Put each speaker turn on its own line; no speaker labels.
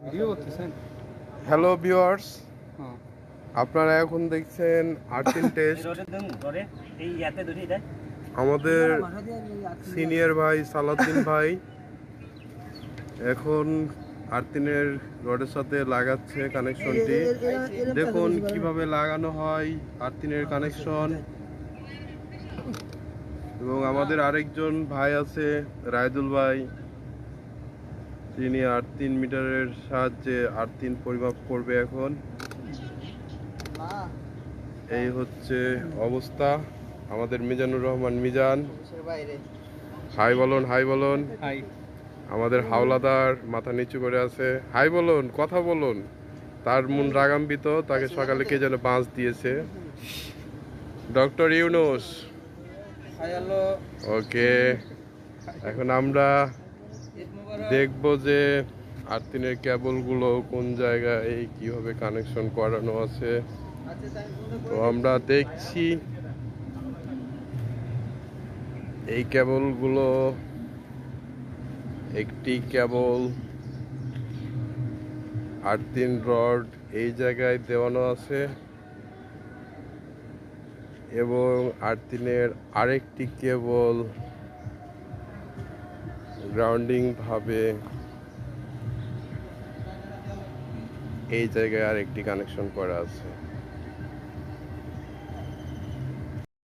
Video করতেছেন?
Hello viewers,
হ্যাঁ।
আপনারা এখন দেখছেন আর্থিন টেস্ট। আমাদের সিনিয়র ভাই সালাউদ্দিন ভাই এখন আর্থিনের রডের সাথে লাগাচ্ছে কানেকশনটি। দেখুন কিভাবে লাগানো হয় আর্থিনের কানেকশন। এবং আমাদের আরেকজন ভাই আছে রায়দুল ভাই, তিনি আর্থিন মিটারের সাহায্যে আর্থিন পরিমাপ করবে এখন। এই হচ্ছে অবস্থা। আমাদের মিজানুর রহমান মিজান, হাই বলুন, হাই বলুন।
হাই।
আমাদের হাওলাদার মাথা নিচু করে আছে, হাই বলুন, কথা বলুন। তার মন রাগাম্বিত, তাকে সকালে কে যেন বাঁশ দিয়েছে। ডক্টর ইউনুস, ওকে। এখন আমরা দেখব যে আর্থিনের কেবলগুলো কোন জায়গায় কিভাবে কানেকশন করানো আছে। তো আমরা দেখছি এই কেবলগুলো, একটি কেবল আর্থিন রড এই জায়গায় দেওয়ানো আছে এবং আর্থিনের আরেকটি কেবল গ্রাউন্ডিং ভাবে এই জায়গায় আরেকটি কানেকশন করা আছে।